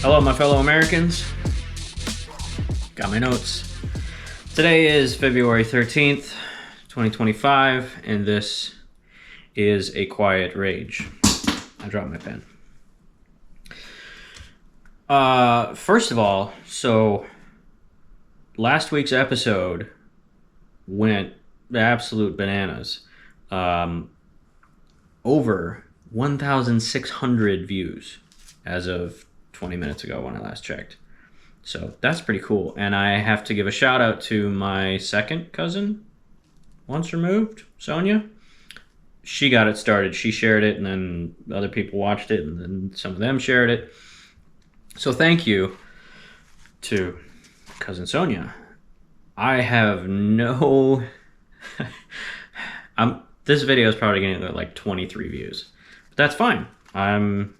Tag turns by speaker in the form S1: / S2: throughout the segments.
S1: Hello, my fellow Americans. Got my notes. Today is February 13th, 2025, and this is a quiet rage. I dropped my pen. First of all, so last week's episode went absolute bananas. Over 1,600 views as of 20 minutes ago when I last checked. So that's pretty cool. And I have to give a shout out to my second cousin, once removed, Sonia. She got it started. She shared it, and then other people watched it, and then some of them shared it. So thank you to cousin Sonia. I have no... This video is probably going to get like 23 views. But that's fine. I'm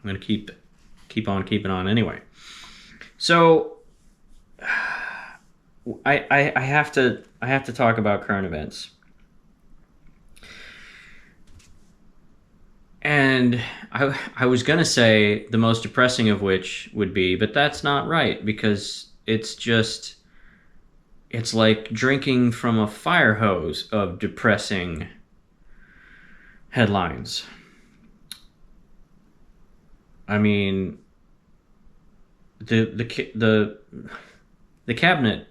S1: going to keep on keeping on anyway. So I have to talk about current events. And I was going to say the most depressing of which would be, but that's not right, because it's like drinking from a fire hose of depressing headlines. I mean, the cabinet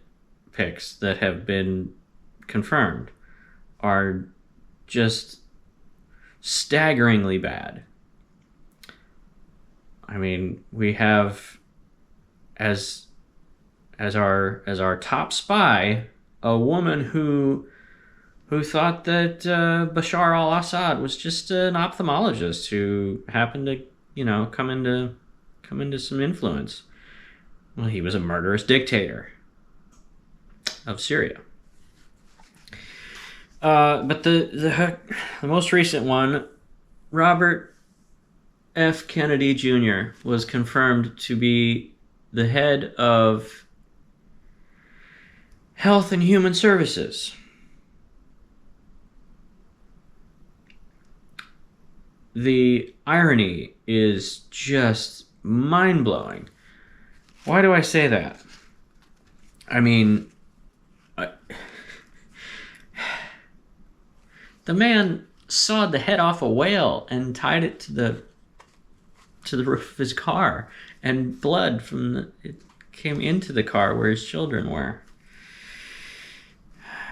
S1: picks that have been confirmed are just staggeringly bad. I mean, we have as our top spy a woman who thought that Bashar al-Assad was just an ophthalmologist who happened to, come into some influence. Well, he was a murderous dictator of Syria. But the most recent one, Robert F. Kennedy Jr. was confirmed to be the head of Health and Human Services. The irony is just mind-blowing. Why do I say that? I mean, the man sawed the head off a whale and tied it to the roof of his car, and blood it came into the car where his children were.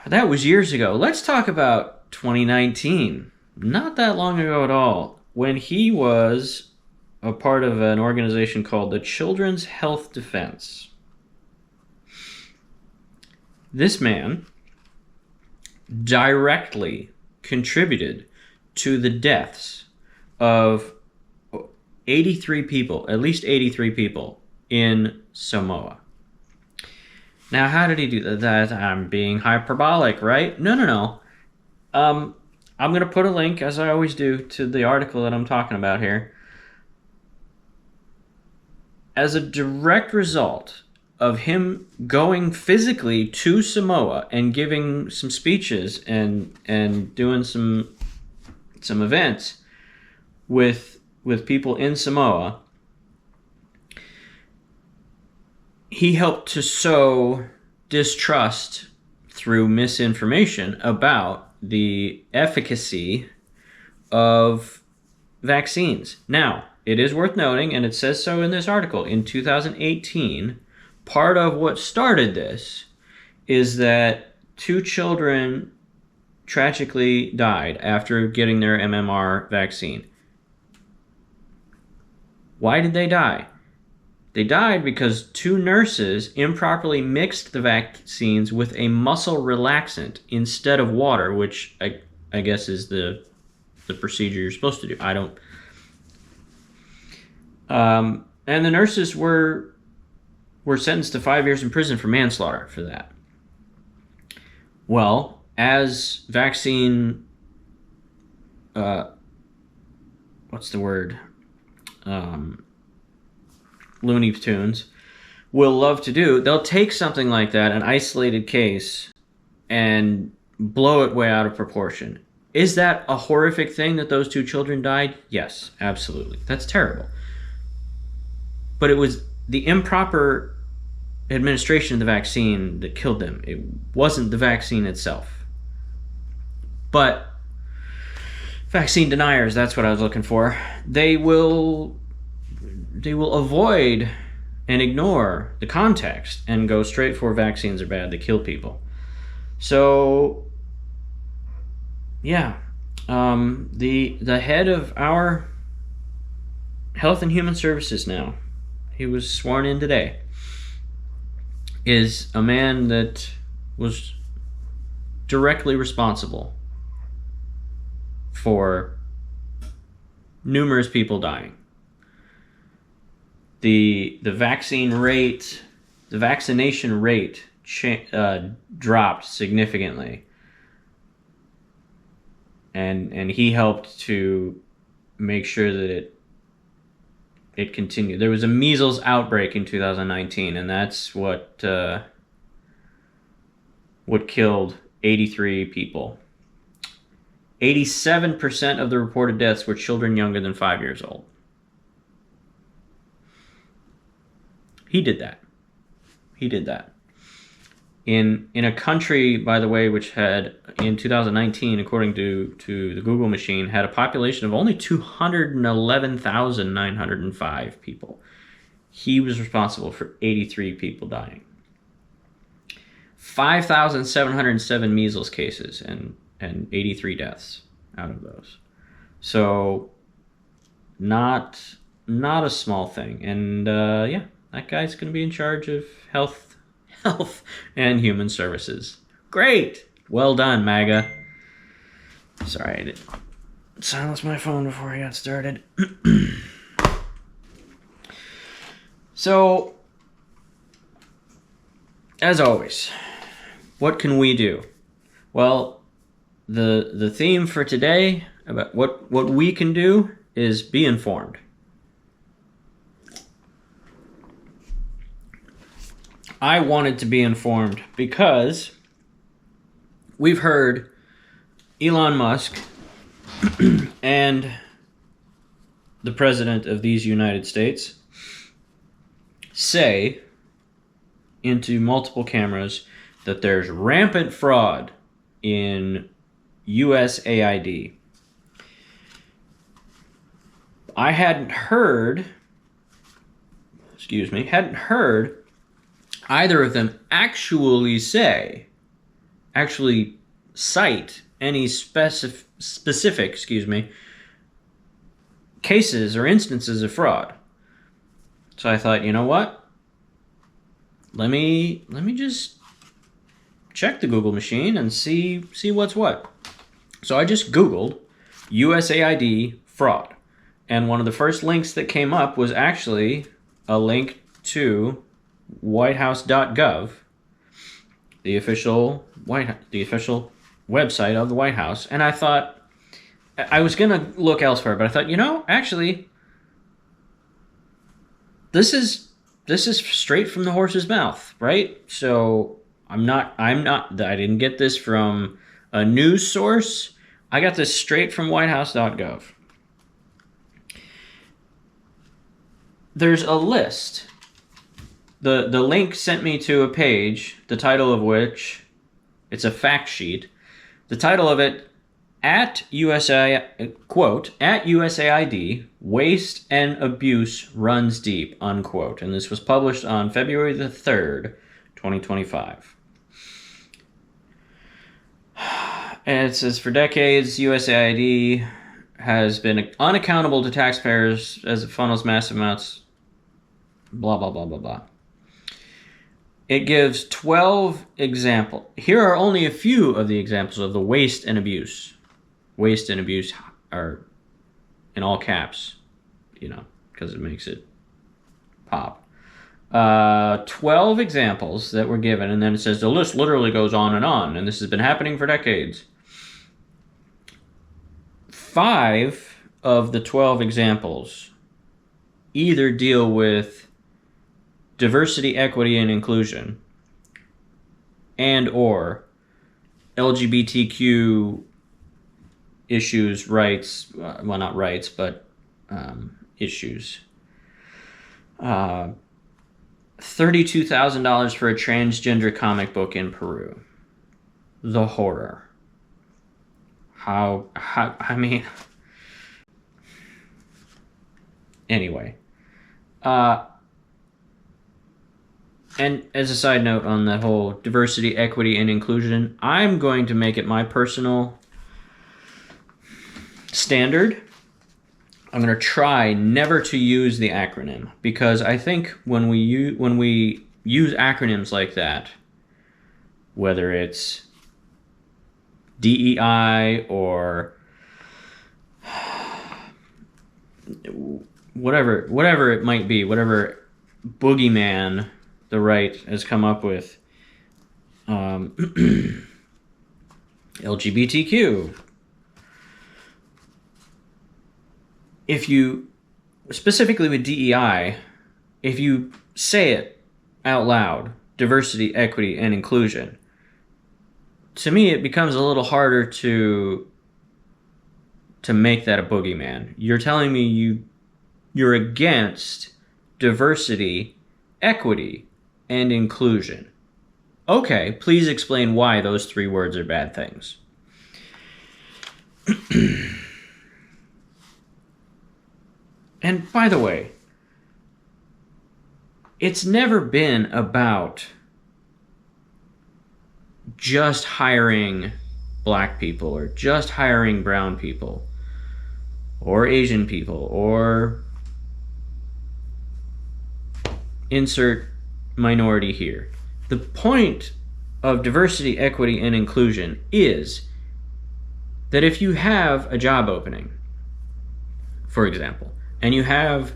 S1: That was years ago. Let's talk about 2019. Not that long ago at all, when he was a part of an organization called the Children's Health Defense. This man directly contributed to the deaths of 83 people, at least 83 people, in Samoa. Now, how did he do that? I'm being hyperbolic, right? No. I'm going to put a link, as I always do, to the article that I'm talking about here. As a direct result of him going physically to Samoa and giving some speeches and doing some events with people in Samoa, he helped to sow distrust through misinformation about the efficacy of vaccines. Now, it is worth noting, and it says so in this article, in 2018, part of what started this is that 2 children tragically died after getting their MMR vaccine. Why did they die? They died because 2 nurses improperly mixed the vaccines with a muscle relaxant instead of water, which I guess is the procedure you're supposed to do. I don't... and the nurses were sentenced to 5 years in prison for manslaughter for that. Well, as vaccine... what's the word? Looney Tunes will love to do, they'll take something like that, an isolated case, and blow it way out of proportion. Is that a horrific thing that those 2 children died? Yes, absolutely. That's terrible. but it was the improper administration of the vaccine that killed them. It wasn't the vaccine itself. But vaccine deniers, that's what I was looking for. They will avoid and ignore the context and go straight for vaccines are bad, they kill people. So yeah, the head of our Health and Human Services now, he was sworn in today, is a man that was directly responsible for numerous people dying. The vaccination rate dropped significantly, and he helped to make sure that it continued. There was a measles outbreak in 2019, and that's what killed 83 people. 87% of the reported deaths were children younger than 5 years old. He did that. In a country, by the way, which had, in 2019, according to the Google machine, had a population of only 211,905 people. He was responsible for 83 people dying. 5,707 measles cases and 83 deaths out of those. So not a small thing. And yeah, that guy's going to be in charge of health and human services. Great. Well done, MAGA. Sorry, I didn't silence my phone before I got started. So, as always, what can we do? Well, the theme for today about what we can do is be informed. I wanted to be informed because we've heard Elon Musk and the president of these United States say into multiple cameras that there's rampant fraud in USAID. I hadn't heard either of them actually cite any specific cases or instances of fraud. So I thought, you know what? Let me just check the Google machine and see what's what. So I just Googled USAID fraud. And one of the first links that came up was actually a link to whitehouse.gov, the official website of the White House. And I thought, I was going to look elsewhere, but I thought, actually, this is straight from the horse's mouth, right? So I didn't get this from a news source. I got this straight from whitehouse.gov. There's a list. The link sent me to a page, the title of which, it's a fact sheet. The title of it, quote, at USAID, waste and abuse runs deep, unquote. And this was published on February the 3rd, 2025. And it says, for decades, USAID has been unaccountable to taxpayers as it funnels massive amounts, blah, blah, blah, blah, blah. It gives 12 examples. Here are only a few of the examples of the waste and abuse. Waste and abuse are in all caps, because it makes it pop. 12 examples that were given, and then it says the list literally goes on, and this has been happening for decades. 5 of the 12 examples either deal with diversity, equity, and inclusion, and or LGBTQ issues, rights, well, not rights, but issues. $32,000 for a transgender comic book in Peru. The horror. How I mean... Anyway. And as a side note on that whole diversity, equity, and inclusion, I'm going to make it my personal standard. I'm going to try never to use the acronym, because I think when we use acronyms like that, whether it's DEI or whatever it might be, whatever boogeyman the right has come up with, LGBTQ. If you, specifically with DEI, if you say it out loud, diversity, equity, and inclusion, to me it becomes a little harder to make that a boogeyman. You're telling me you're against diversity, equity, and inclusion. Okay, please explain why those three words are bad things. And by the way, it's never been about just hiring black people or just hiring brown people or Asian people or insert minority here. The point of diversity, equity, and inclusion is that if you have a job opening, for example, and you have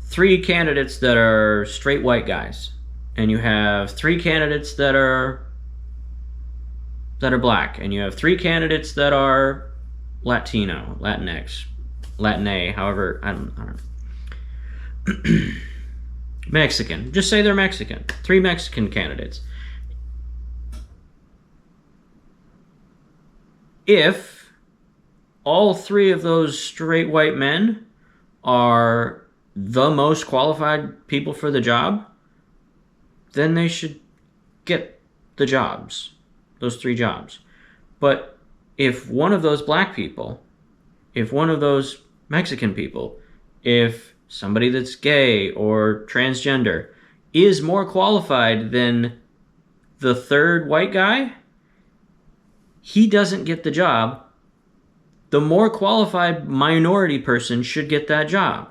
S1: 3 candidates that are straight white guys, and you have 3 candidates that are black, and you have 3 candidates that are Latino, Latinx, Latina, however, I don't know. Mexican. Just say they're Mexican. 3 Mexican candidates. If all 3 of those straight white men are the most qualified people for the job, then they should get the jobs, those 3 jobs. But if one of those black people, if one of those Mexican people, if somebody that's gay or transgender is more qualified than the 3rd white guy, he doesn't get the job. The more qualified minority person should get that job.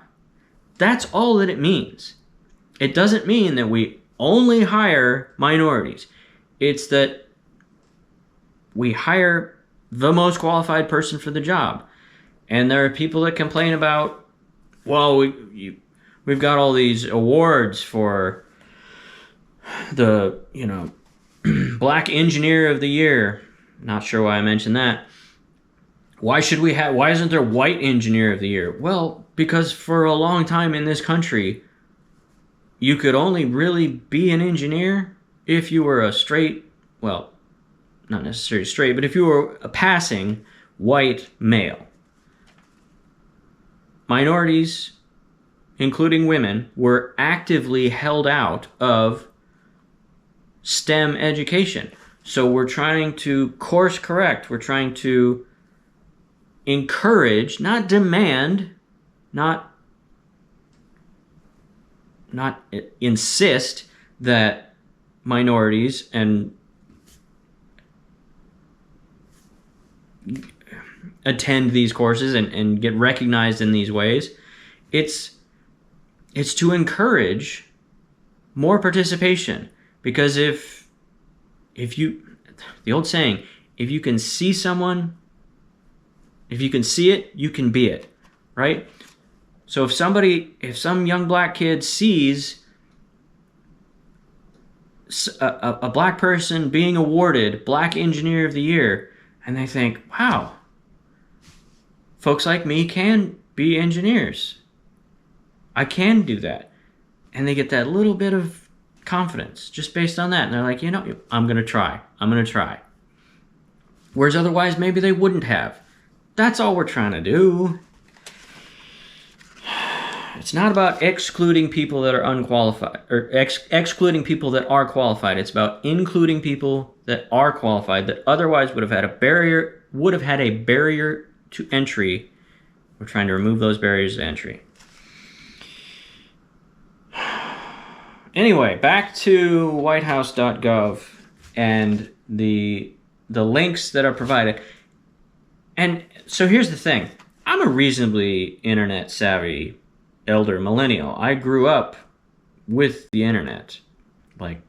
S1: That's all that it means. It doesn't mean that we only hire minorities. It's that we hire the most qualified person for the job. And there are people that complain about, well, we've got all these awards for the, Black Engineer of the Year. Not sure why I mentioned that. Why isn't there White Engineer of the Year? Well, because for a long time in this country, you could only really be an engineer if you were a straight, well, not necessarily straight, but if you were a passing white male. Minorities, including women, were actively held out of STEM education. So we're trying to course correct. We're trying to encourage, not demand, not insist that minorities and attend these courses and get recognized in these ways. It's to encourage more participation, because if you, the old saying, if you can see someone, if you can see it, you can be it, right? So if some young black kid sees a black person being awarded Black Engineer of the Year, and they think, wow, folks like me can be engineers. I can do that. And they get that little bit of confidence just based on that. And they're like, I'm going to try. Whereas otherwise, maybe they wouldn't have. That's all we're trying to do. It's not about excluding people that are unqualified or excluding people that are qualified. It's about including people that are qualified that otherwise would have had a barrier to entry. We're trying to remove those barriers to entry. Anyway, back to whitehouse.gov and the links that are provided. And so here's the thing. I'm a reasonably internet savvy elder millennial. I grew up with the internet, like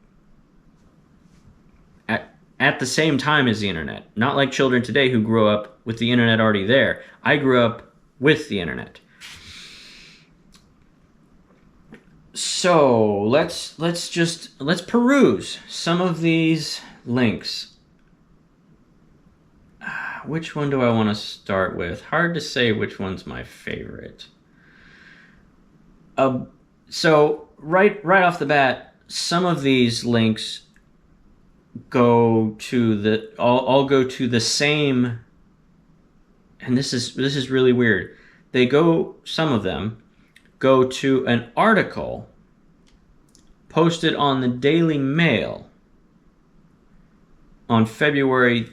S1: at the same time as the internet. Not like children today who grew up with the internet already there. I grew up with the internet. So let's peruse some of these links. Which one do I want to start with? Hard to say which one's my favorite. So right off the bat, some of these links go to the all go to the same, and this is really weird. Some of them go to an article posted on the Daily Mail on February.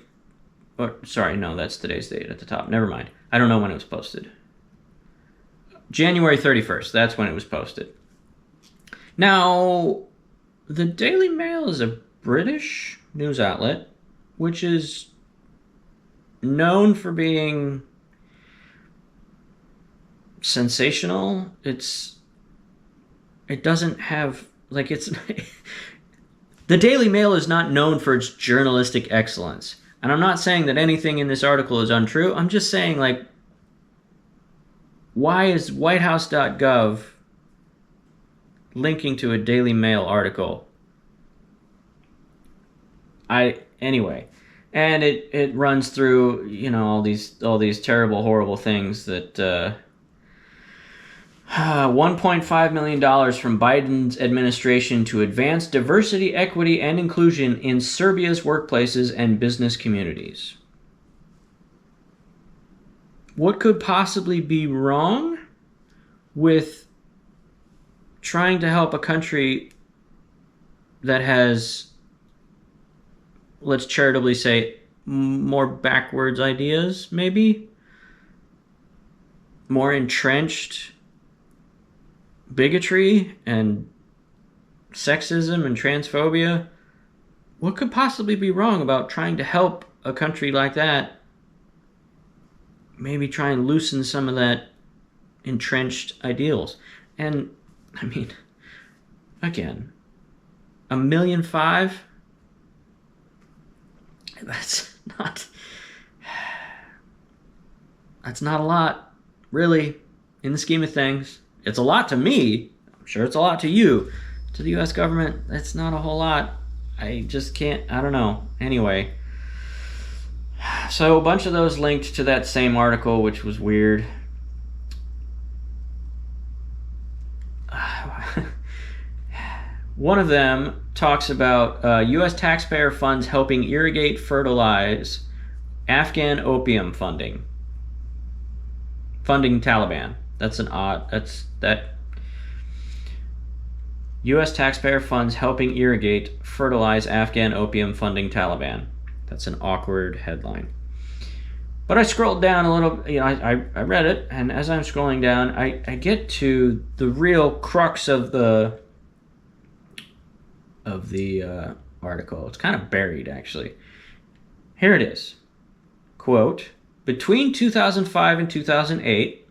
S1: Sorry, no, that's today's date at the top. Never mind. I don't know when it was posted. January 31st, that's when it was posted. Now, the Daily Mail is a British news outlet, which is known for being sensational. It doesn't have, like, it's... The Daily Mail is not known for its journalistic excellence. And I'm not saying that anything in this article is untrue. I'm just saying, like, why is whitehouse.gov linking to a Daily Mail article? Anyway, and it runs through, you know, all these terrible, horrible things that $1.5 million from Biden's administration to advance diversity, equity, and inclusion in Serbia's workplaces and business communities. What could possibly be wrong with trying to help a country that has, let's charitably say, more backwards ideas, maybe? More entrenched bigotry and sexism and transphobia? What could possibly be wrong about trying to help a country like that maybe try and loosen some of that entrenched ideals? And, I mean, again, $1.5 million? That's not a lot, really, in the scheme of things. It's a lot to me. I'm sure it's a lot to you. To the U.S. government, that's not a whole lot. I just can't, I don't know. Anyway. So a bunch of those linked to that same article, which was weird. One of them talks about U.S. taxpayer funds helping irrigate, fertilize Afghan opium funding. Funding Taliban. That U.S. taxpayer funds helping irrigate, fertilize Afghan opium funding Taliban. That's an awkward headline. But I scrolled down a little, you know, I read it, and as I'm scrolling down, I get to the real crux of the article. It's kind of buried, actually. Here it is. Quote, between 2005 and 2008,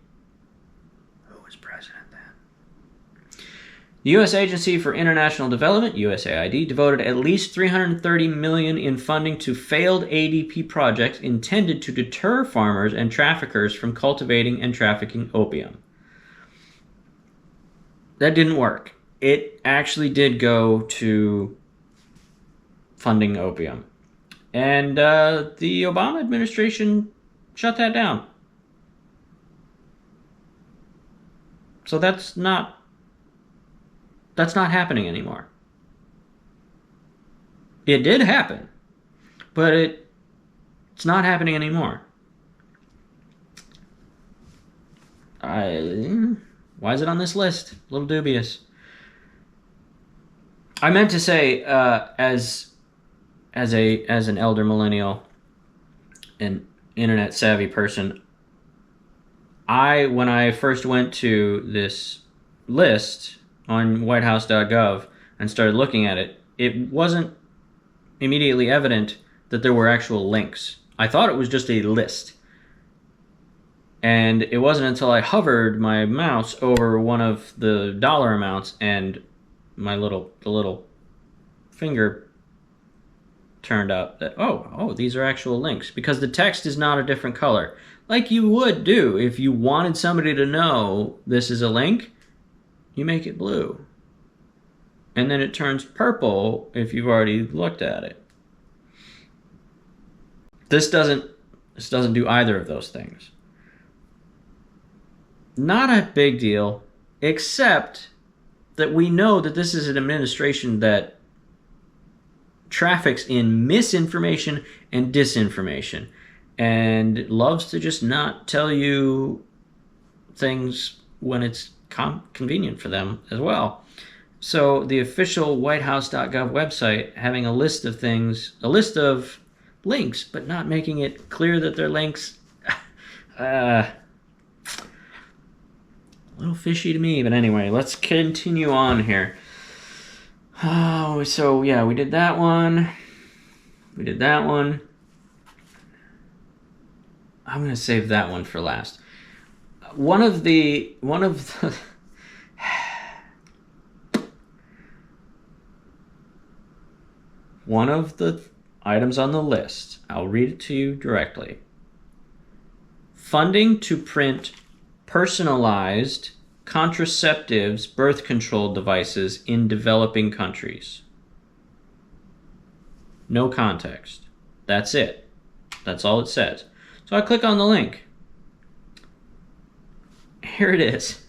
S1: the U.S. Agency for International Development, USAID, devoted at least $330 million in funding to failed ADP projects intended to deter farmers and traffickers from cultivating and trafficking opium. That didn't work. It actually did go to funding opium. And the Obama administration shut that down. So that's not happening anymore. It did happen, but it's not happening anymore. Why is it on this list? A little dubious. I meant to say, as an elder millennial, an internet savvy person, when I first went to this list on whitehouse.gov and started looking at it, it wasn't immediately evident that there were actual links. I thought it was just a list. And it wasn't until I hovered my mouse over one of the dollar amounts and the little finger turned up that, oh, these are actual links, because the text is not a different color. Like you would do if you wanted somebody to know this is a link, you make it blue. And then it turns purple if you've already looked at it. This doesn't do either of those things. Not a big deal, except that we know that this is an administration that traffics in misinformation and disinformation and loves to just not tell you things when it's convenient for them as well. So the official whitehouse.gov website having a list of things, a list of links, but not making it clear that they're links, a little fishy to me. But anyway, let's continue on here. Oh, so yeah, we did that one. I'm going to save that one for last. One of the items on the list, I'll read it to you directly. Funding to print personalized contraceptives, birth control devices in developing countries. No context. That's it. That's all it says. So I click on the link. Here it is.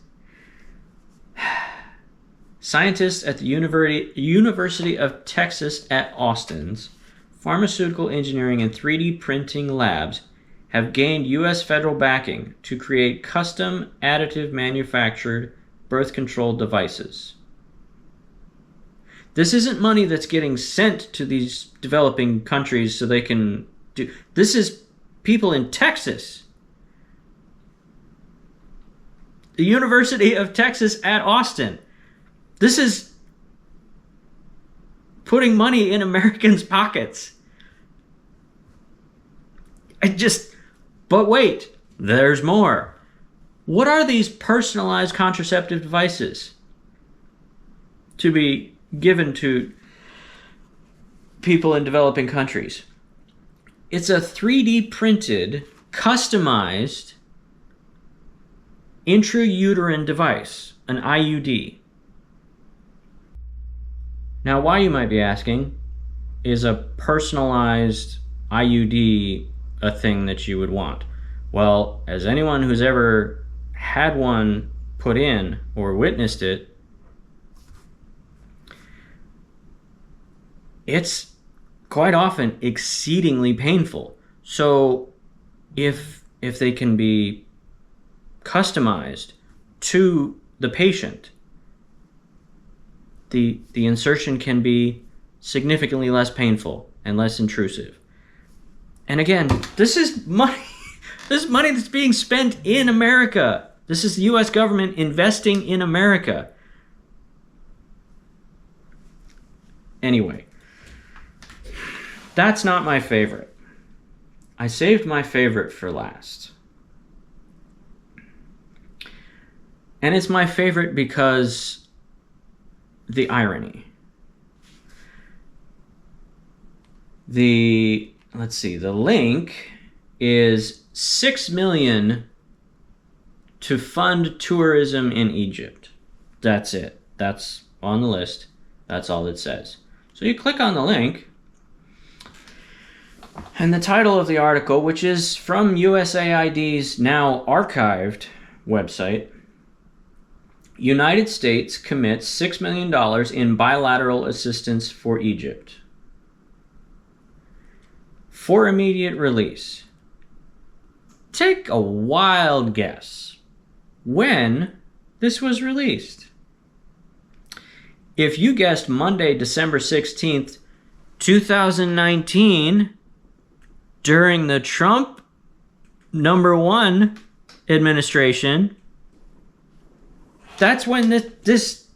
S1: Scientists at the University of Texas at Austin's pharmaceutical engineering and 3D printing labs have gained U.S. federal backing to create custom additive manufactured birth control devices. This isn't money that's getting sent to these developing countries so they can do. This is people in Texas. The University of Texas at Austin. This is putting money in Americans' pockets. But wait, there's more. What are these personalized contraceptive devices to be given to people in developing countries? It's a 3D printed, customized intrauterine device, an IUD. Now, why, you might be asking, is a personalized IUD a thing that you would want? Well, as anyone who's ever had one put in or witnessed it, it's quite often exceedingly painful. So if they can be customized to the patient, the insertion can be significantly less painful and less intrusive. And again, this is money. This is money that's being spent in America. This is the U.S. government investing in America. Anyway, that's not my favorite. I saved my favorite for last. And it's my favorite because the irony. The link is $6 million to fund tourism in Egypt. That's it. That's on the list. That's all it says. So you click on the link, and the title of the article, which is from USAID's now archived website, United States commits $6 million in bilateral assistance for Egypt. For immediate release. Take a wild guess. When this was released. If you guessed Monday, December 16th, 2019, during the Trump #1 administration, that's when this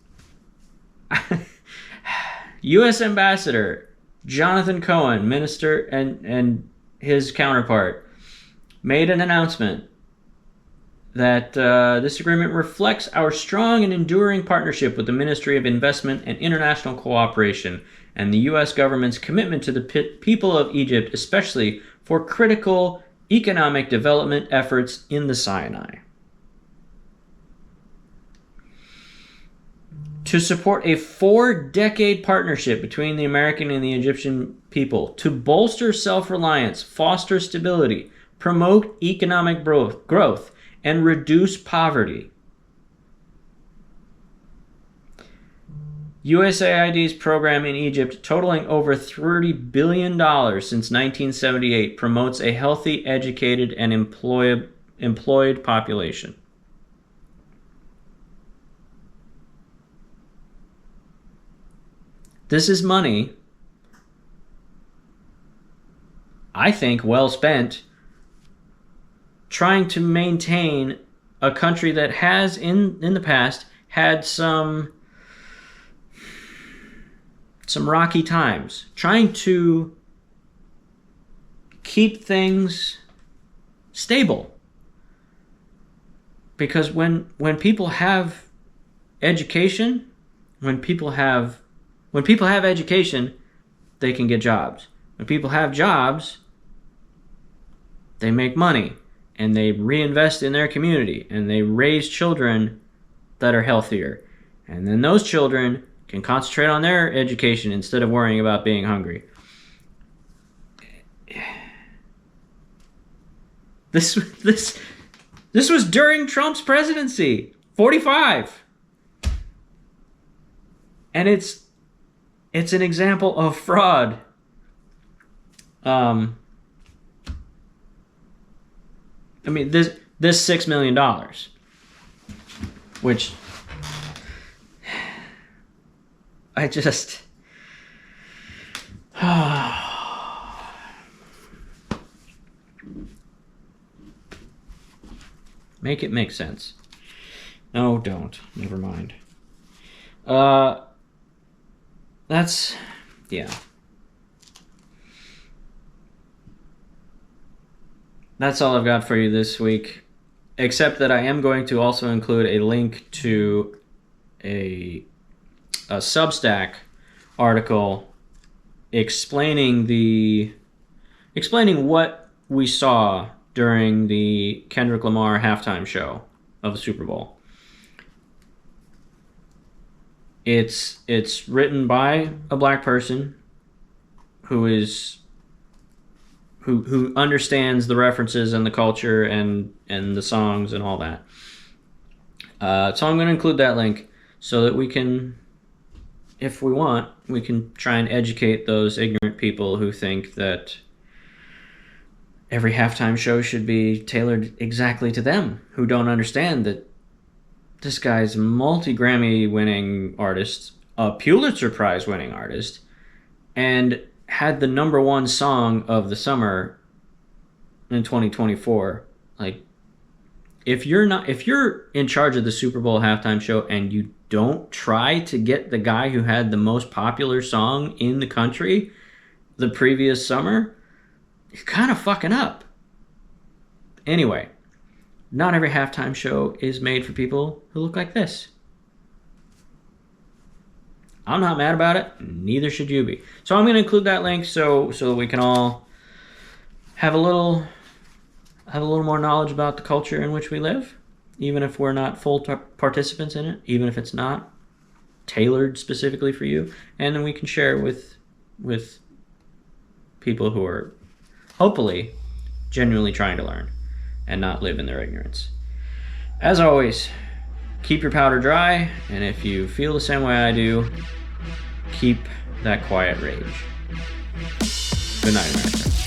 S1: U.S. Ambassador Jonathan Cohen, minister, and his counterpart made an announcement that this agreement reflects our strong and enduring partnership with the Ministry of Investment and International Cooperation and the U.S. government's commitment to the people of Egypt, especially for critical economic development efforts in the Sinai. To support a 4-decade partnership between the American and the Egyptian people to bolster self-reliance, foster stability, promote economic growth, and reduce poverty. USAID's program in Egypt, totaling over $30 billion since 1978, promotes a healthy, educated, and employed population. This is money, I think, well spent, trying to maintain a country that has, in the past, had some rocky times, trying to keep things stable. Because when people have education, when people have education, they can get jobs. When people have jobs, they make money, and they reinvest in their community, and they raise children that are healthier. And then those children can concentrate on their education instead of worrying about being hungry. This was during Trump's presidency, 45. And it's an example of fraud. I mean, this $6 million, which I just make it make sense. No, don't. Never mind. That's, yeah. That's all I've got for you this week, except that I am going to also include a link to a Substack article explaining what we saw during the Kendrik Lamar halftime show of the Super Bowl. It's written by a black person who understands the references and the culture and the songs and all that. So I'm going to include that link so that we can, if we want, we can try and educate those ignorant people who think that every halftime show should be tailored exactly to them, who don't understand that this guy's multi-Grammy winning artist, a Pulitzer Prize winning artist, and had the #1 song of the summer in 2024. Like, if you're in charge of the Super Bowl halftime show and you don't try to get the guy who had the most popular song in the country the previous summer, you're kind of fucking up. Anyway, not every halftime show is made for people who look like this. I'm not mad about it. Neither should you be. So I'm going to include that link so that we can all have a little more knowledge about the culture in which we live, even if we're not full participants in it, even if it's not tailored specifically for you, and then we can share with people who are hopefully genuinely trying to learn and not live in their ignorance. As always, keep your powder dry, and if you feel the same way I do, keep that quiet rage. Good night, America.